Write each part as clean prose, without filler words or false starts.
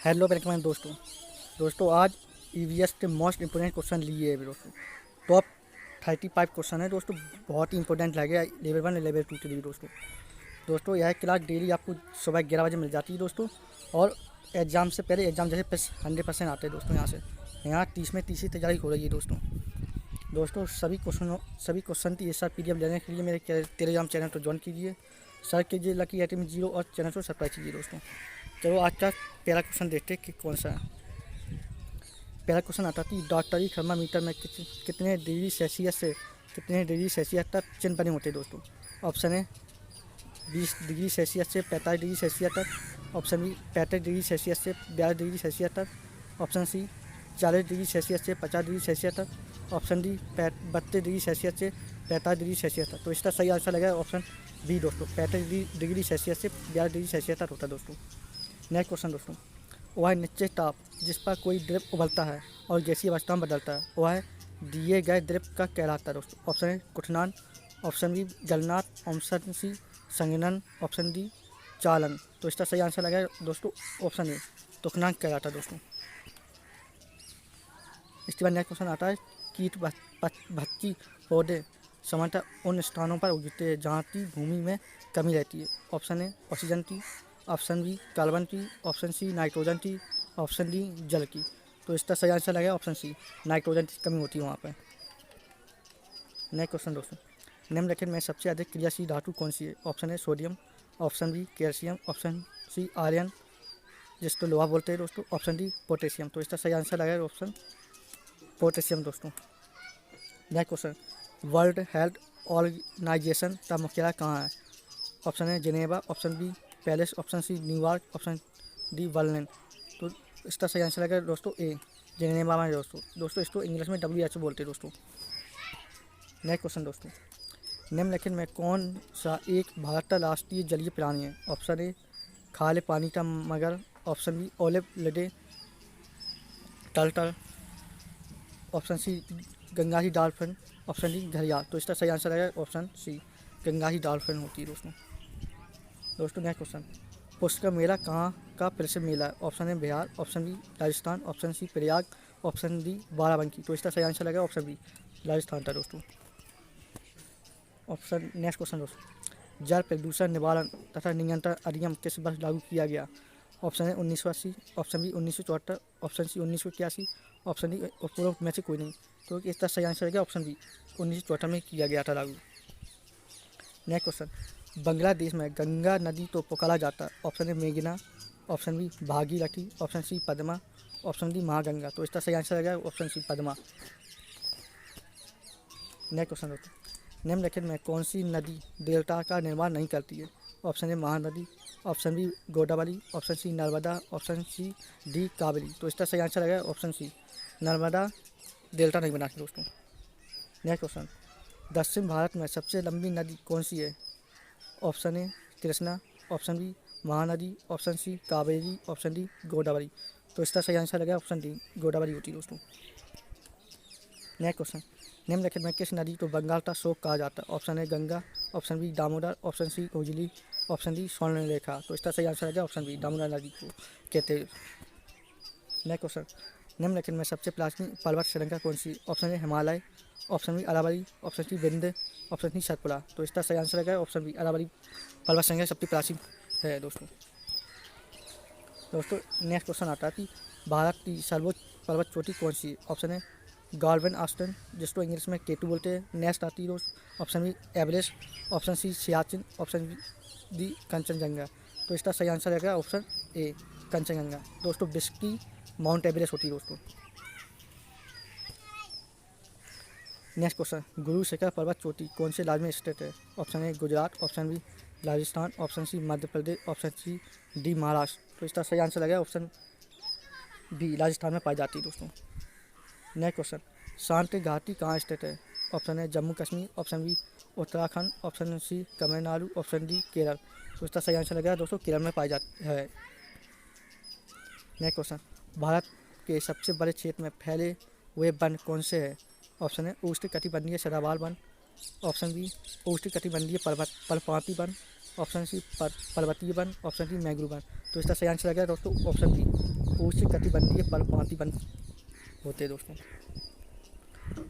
Hello welcome दोस्तों आज EVS के मोस्ट इंपोर्टेंट क्वेश्चन लिए है दोस्तों। टॉप 35 क्वेश्चन है दोस्तों, बहुत ही इंपॉर्टेंट लगे लेवल 1 लेवल 2 के लिए दोस्तों यह क्लास डेली आपको सुबह 11 बजे मिल जाती है दोस्तों। और एग्ज़ाम से पहले एग्ज़ाम जैसे प्लस 100% आते हैं दोस्तों। यहाँ 30 में 30 तैयारी हो रही है दोस्तों। सभी क्वेश्चन की एक PDF लेने के लिए मेरे टेलीग्राम चैनल को ज्वाइन कीजिए, सर्च कीजिए लकी एटमी 0 और चैनल को सब्सक्राइब कीजिए दोस्तों। चलो आज का पहला क्वेश्चन देखते हैं कि कौन सा है। पहला क्वेश्चन आता है डॉक्टरी थर्मामीटर में कितने डिग्री सेल्सियस से कितने डिग्री सेल्सियस तक चिन्ह बने होते हैं दोस्तों। ऑप्शन है 20 डिग्री सेल्सियस से 45 डिग्री सेल्सियस तक। ऑप्शन बी 35 डिग्री सेल्सियस से 42 डिग्री सेल्सियस तक। ऑप्शन सी 40 डिग्री सेल्सियस से 50 डिग्री सेल्सियस तक। ऑप्शन डी 32 डिग्री सेल्सियस से 45 डिग्री सेल्सियस तक। तो इसका सही आंसर लगेगा ऑप्शन बी दोस्तों, 35 डिग्री सेल्सियस से 42 डिग्री सेल्सियस तक होता है दोस्तों। नेक्स्ट क्वेश्चन दोस्तों, वह निश्चित ताप जिस पर कोई द्रव उबलता है और गैसीय अवस्था में बदलता है वह दिए गए द्रव का कहलाता है दोस्तों। ऑप्शन ए क्वथनान, ऑप्शन बी गलनात, ऑप्शन सी संघनन, ऑप्शन डी चालन। तो इसका सही आंसर लगेगा दोस्तों ऑप्शन ए क्वथनान कहलाता है दोस्तों। इसके बाद नेक्स्ट क्वेश्चन आता है कीट भक्षी पौधे सामान्यतः उन स्थानों पर उगते हैं जहाँ की भूमि में कमी रहती है। ऑप्शन ए ऑक्सीजन की, ऑप्शन बी कार्बन की, ऑप्शन सी नाइट्रोजन की, ऑप्शन डी जल की। तो इसका सही आंसर लगेगा ऑप्शन सी नाइट्रोजन की कमी होती है वहाँ पर। नेक्स्ट क्वेश्चन दोस्तों, निम्नलिखित में सबसे अधिक क्रियाशील धातु कौन सी है। ऑप्शन है sodium, option B calcium, option C iron जिसको लोहा बोलते हैं दोस्तों, ऑप्शन डी पोटेशियम। तो इसका सही आंसर लगेगा ऑप्शन पोटेशियम दोस्तों। Next question, World Health Organization का मुख्यालय कहाँ है। ऑप्शन है Geneva, option B Paris, option C New York, option D Berlin. तो इसका सही आंसर लगेगा दोस्तों ए जिनेवा में दोस्तों इसको इंग्लिश में WHO बोलते हैं दोस्तों। नेक्स्ट क्वेश्चन दोस्तों, निम्नलिखित में कौन सा एक भारत का राष्ट्रीय जलीय प्राणी है। ऑप्शन ए खारे पानी का मगर, option B olive ridley turtle, option C गंगाही डॉल्फिन, ऑप्शन डी घड़ियाल। तो इसका सही आंसर है ऑप्शन सी गंगाही डॉल्फिन होती है दोस्तों। नेक्स्ट क्वेश्चन, पुष्कर मेला कहाँ का प्रसिद्ध मेला है। ऑप्शन है Bihar, option B Rajasthan, option C Prayag, option D Barabanki. तो इसका सही आंसर लगेगा ऑप्शन बी राजस्थान था दोस्तों। नेक्स्ट क्वेश्चन दोस्तों, जल प्रदूषण निवारण तथा नियंत्रण अधिनियम किस वर्ष लागू किया गया। ऑप्शन है 1980, option B 1974, option C 1981, option D उपरोक्त में से कोई नहीं। तो इसका सही आंसर है ऑप्शन बी 1974 में किया गया था लागू। नेक्स्ट क्वेश्चन, बांग्लादेश में गंगा नदी तो पुकारा जाता है। ऑप्शन ए मेघना, option B Bhagirathi, option C Padma, option D Mahaganga. तो इसका सही आंसर है option C Padma. Next question दोस्तों, निम्नलिखित में कौन सी नदी डेल्टा का निर्माण नहीं करती है। Option A Mahanadi, option B Godavari, option C Narmada, option C D Kaveri. तो इसका सही आंसर है ऑप्शन सी नर्मदा डेल्टा नहीं बनाती दोस्तों। नेक्स्ट क्वेश्चन, दक्षिण भारत में सबसे लंबी नदी कौन सी है। Option A Krishna, option B Mahanadi, option C Kaveri, option D Godavari. तो इसका सही आंसर लगेगा ऑप्शन डी गोदावरी होती है दोस्तों। नेक्स्ट क्वेश्चन, निम्नलिखित में किस नदी को बंगाल का शोक कहा जाता है। Option A Ganga, option B Damodar, option C Ujli, option D Swarnarekha. तो इसका सही आंसर है ऑप्शन बी दामोदर नदी को कहते हैं। नेक्स्ट क्वेश्चन, निम्नलिखित में सबसे प्राचीन पर्वत श्रृंखला कौन सी। Option A Himalaya, option B Aravalli, option C Vindhya, option C Satpura. तो इसका सही आंसर है ऑप्शन बी अरावली पर्वत श्रृंखला सबसे प्राचीन है दोस्तों। नेक्स्ट क्वेश्चन आता है कि भारत की सर्वोच्च पर्वत चोटी कौन सी है। ऑप्शन है गार्डन आस्टन जिसको इंग्लिश में केटू बोलते हैं, नेक्स्ट आती है दोस्त। Option B Everest, option C Siachen, option D Kanchenjunga. तो इसका सही आंसर है ऑप्शन ए कंचनजंगा दोस्तों। विश्व की माउंट एवरेस्ट होती है दोस्तों। नेक्स्ट क्वेश्चन, गुरु शिखर पर्वत चोटी कौन से राज्य में स्थित है। Option A Gujarat, option B Rajasthan, option C Madhya Pradesh, option C D Maharashtra. तो इसका सही आंसर लगेगा ऑप्शन बी राजस्थान में पाई जाती है दोस्तों। नेक्स्ट क्वेश्चन, शांति घाटी कहाँ स्थित है। ऑप्शन है Jammu Kashmir, option B Uttarakhand, option C Tamil Nadu, option D Kerala. तो इसका सही आंसर लगेगा दोस्तों केरल में पाई जाती है। नेक्स्ट क्वेश्चन, भारत के सबसे बड़े क्षेत्र में फैले हुए वन कौन से हैं। ऑप्शन है उष्णकटिबंधीय सदाबहार वन, ऑप्शन बी उष्णकटिबंधीय पर्वत पर्णपाती वन, ऑप्शन सी पर्वतीय one, option D mangrove one. तो इसका सही आंसर आ गया दोस्तों ऑप्शन डी, उष्ण कटिबंधीय पर्वतीय वन होते हैं दोस्तों।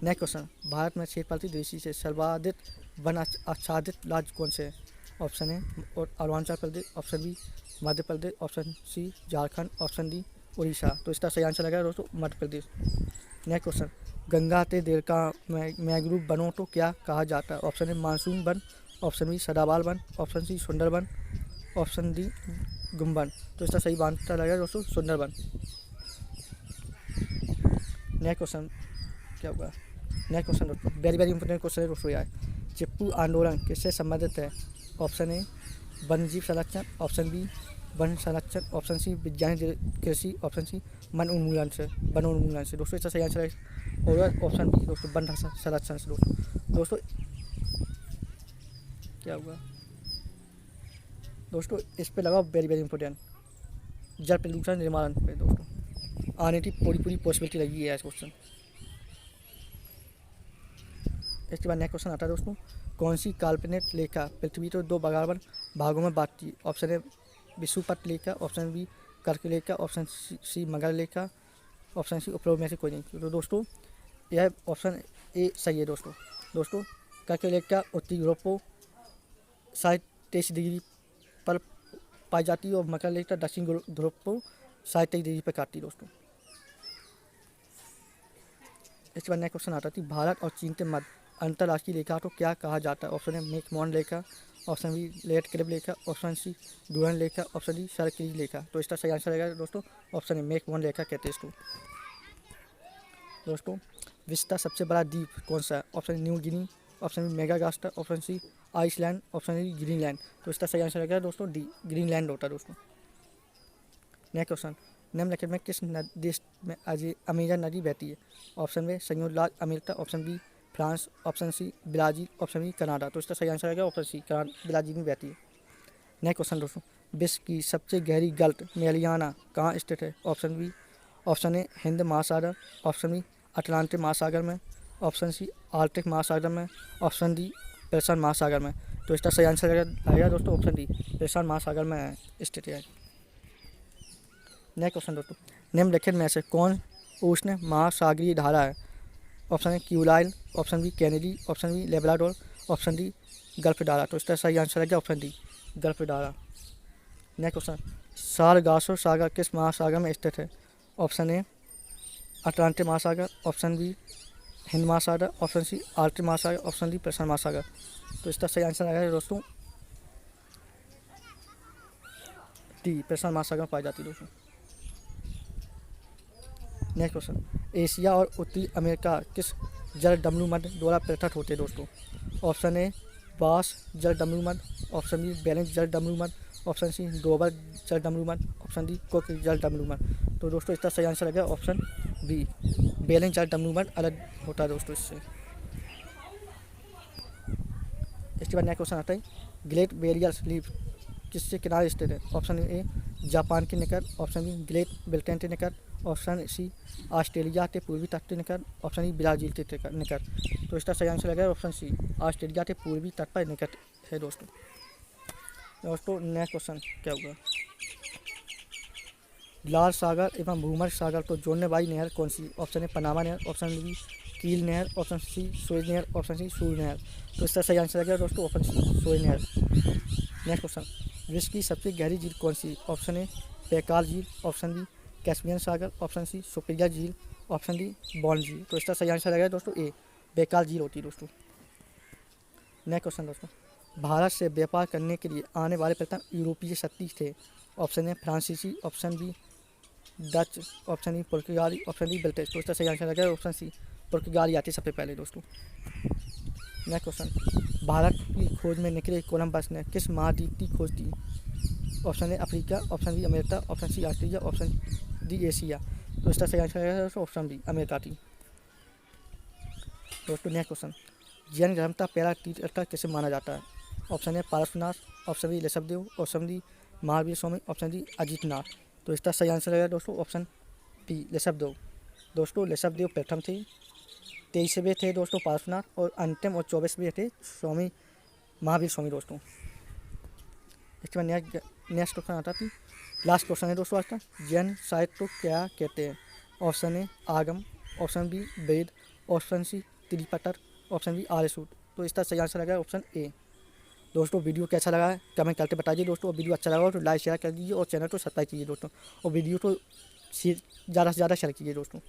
नेक्स्ट क्वेश्चन, भारत में क्षेत्रफल दृष्टि से सर्वाधिक वन आच्छादित राज्य कौन से हैं? ऑप्शन ए और Arunachal Pradesh, option B Madhya Pradesh, option C Jharkhand, option D Orissa. तो इसका सही आंसर लगा दोस्तों मध्य प्रदेश। नेक्स्ट क्वेश्चन, गंगा ते देरका मैंग्रोव वनों को क्या कहा जाता है? ऑप्शन ए मानसून वन, ऑप्शन बी सदाबहार वन, option C Sundarban, option D गुम्बन। तो इसका सही आंसर लगा दोस्तों सुंदरवन। नेक्स्ट क्वेश्चन क्या होगा? नेक्स्ट क्वेश्चन दोस्तों वेरी वेरी इंपॉर्टेंट क्वेश्चन है दोस्तों यार। चिप्पू आंदोलन किससे संबंधित है? ऑप्शन ए वन्यजीव संरक्षण, ऑप्शन बी वन संरक्षण, ऑप्शन सी विज्ञान कृषि, ऑप्शन सी वन उन्मूलन से। दोस्तों इसका सही आंसर होगा ऑप्शन बी दोस्तों वन संरक्षण से। दोस्तों क्या होगा दोस्तों? इस पे लगाओ वेरी वेरी इंपॉर्टेंट, जल प्रदूषण निर्माण पे दोस्तों आने की पूरी पॉसिबिलिटी लगी है इस क्वेश्चन। इसके बाद नेक्स्ट क्वेश्चन आता है दोस्तों, कौन सी काल्पनिक लेखा पृथ्वी को दो बराबर भागों में बांटती है? ऑप्शन ए विषुवत लेखा, ऑप्शन बी कर्क लेखा, ऑप्शन सी मगर लेखा, ऑप्शन सी उपरोक्त में से कोई नहीं। तो दोस्तों यह ऑप्शन ए सही है दोस्तों कर्क लेखा उत्तरी यूरोप को 23 डिग्री पर पाई जाती है और मकर लेखा दक्षिण ध्रुव को 23 डिग्री पर काटती है दोस्तों। इसके बाद नेक्स्ट क्वेश्चन आता है, भारत और चीन के मध्य अंतर्राष्ट्रीय रेखा को क्या कहा जाता है? ऑप्शन ए मैकमोहन रेखा, ऑप्शन बी लेट क्लिप रेखा, ऑप्शन सी डूरन रेखा, ऑप्शन डी सर्किल रेखा। तो इसका सही आंसर रहेगा दोस्तों ऑप्शन ए मैकमोहन रेखा कहते हैं इसको। दोस्तों विश्व का सबसे बड़ा द्वीप कौन सा है? Option New Guinea, option B Madagascar, option C Iceland, option D Greenland. तो इसका सही आंसर रहेगा दोस्तों डी ग्रीनलैंड होता है दोस्तों। नेक्स्ट क्वेश्चन, निम्नलिखित में किस देश में अमेजन नदी बहती है? ऑप्शन ए संयुक्त राज्य America, option B France, option C Brazil, option B Canada. तो इसका सही आंसर रहेगा ऑप्शन सी ब्राज़ील में बहती है। नेक्स्ट क्वेश्चन दोस्तों, विश्व की सबसे गहरी गल्फ मैरियाना कहाँ स्थित है? ऑप्शन ए हिंद महासागर, ऑप्शन बी अटलांटिक महासागर में, ऑप्शन सी आर्कटिक महासागर में, ऑप्शन डी प्रशांत महासागर में। तो इसका सही आंसर रहेगा दोस्तों ऑप्शन डी प्रशांत महासागर में स्थित है। नेक्स्ट क्वेश्चन दोस्तों, निम्नलिखित में से कौन उष्ण महासागरीय धारा है? ऑप्शन ए क्यूलाइल, ऑप्शन बी कैनेडी, option B Labrador, option D Gulf धारा। तो इसका सही आंसर है ऑप्शन डी गल्फ धारा। नेक्स्ट क्वेश्चन, सारगासो सागर किस महासागर में स्थित है? ऑप्शन ए अटलांटिक महासागर, ऑप्शन बी हिंद महासागर, ऑप्शन सी आर्कटिक महासागर, ऑप्शन डी प्रशांत महासागर। तो इसका सही आंसर आएगा दोस्तों डी प्रशांत महासागर में पाई जाती है दोस्तों। नेक्स्ट क्वेश्चन, एशिया और उत्तरी अमेरिका किस जल डमरू मध्य द्वारा पृथक होते हैं दोस्तों? ऑप्शन ए बास जल डमरू मध्य, ऑप्शन बी बैलेंस जल डमरू मध्य, ऑप्शन सी डोबर जल डमरू मध्य, ऑप्शन डी कुक जल डमरू मध्य। तो दोस्तों इसका सही आंसर है ऑप्शन बी बैलेंस जल डमरू मध्य अलग होता है दोस्तों इससे। इसके बाद नेक्स्ट क्वेश्चन आता है, ग्रेट बैरियर रीफ किससे किनारे स्थित है? ऑप्शन ए जापान के निकट, ऑप्शन बी ग्रेट ब्रिटेन के निकट, ऑप्शन सी ऑस्ट्रेलिया के पूर्वी तट के निकट, ऑप्शन डी ब्राज़ील के निकट। तो इसका सही आंसर लगेगा ऑप्शन सी ऑस्ट्रेलिया के पूर्वी तट पर निकट है दोस्तों। नेक्स्ट क्वेश्चन क्या होगा? लाल सागर एवं भूमध्य सागर को जोड़ने वाली नहर कौन सी? ऑप्शन ए पनामा नहर, ऑप्शन बी कील नहर, ऑप्शन सी सुएज नहर, ऑप्शन सी सूर्य नहर। तो इसका सही आंसर लगेगा दोस्तों ऑप्शन सी सुएज नहर। नेक्स्ट क्वेश्चन, विश्व की सबसे गहरी झील कौन सी? ऑप्शन ए पैकाल झील, ऑप्शन बी कैस्पियन सागर, ऑप्शन सी सुपिरिया झील, ऑप्शन डी बॉन्ड झील। तो इसका सही आंसर लगेगा दोस्तों ए बैकाल झील होती है दोस्तों। नेक्स्ट क्वेश्चन दोस्तों, भारत से व्यापार करने के लिए आने वाले प्रथम यूरोपीय शक्ति थे? ऑप्शन ए फ्रांसीसी, option B Dutch, option E पुर्तगाली, ऑप्शन डी ब्रिटिश। तो इसका सही आंसर लगेगा ऑप्शन सी पुर्तगाली आती सबसे पहले दोस्तों। नेक्स्ट क्वेश्चन, भारत की खोज में निकले कोलंबस ने किस महाद्वीप की खोज की? Option A Africa, option B America, option C Australia, option D Asia. तो इसका सही आंसर है ऑप्शन बी अमेरिका थी दोस्तों। नेक्स्ट क्वेश्चन, जैन धर्म का पहला तीर्थंकर किसे माना जाता है? Option A Parasnath, option B Rishabhdev, option D Mahavir Swami, option D Ajitnath. तो इसका सही आंसर रहेगा दोस्तों ऑप्शन बी ऋषभदेव। दोस्तों ऋषभदेव प्रथम थे, 23वें थे दोस्तों पारसनाथ, और अंतिम और 24वें थे स्वामी महावीर स्वामी दोस्तों। इसके बाद नेक्स्ट क्वेश्चन आता है, लास्ट क्वेश्चन है दोस्तों आज का, जैन साहित्य को क्या कहते हैं? Option A Agam, option B Veda, option C Tripitaka, option B Arya Sutra. तो इसका सही आंसर लगा ऑप्शन ए। दोस्तों वीडियो कैसा लगा है कमेंट करके बताइए दोस्तों, और वीडियो अच्छा लगा हो तो लाइक शेयर कर दीजिए और चैनल को सब्सक्राइब कीजिए दोस्तों, और वीडियो को ज़्यादा से ज़्यादा शेयर कीजिए दोस्तों।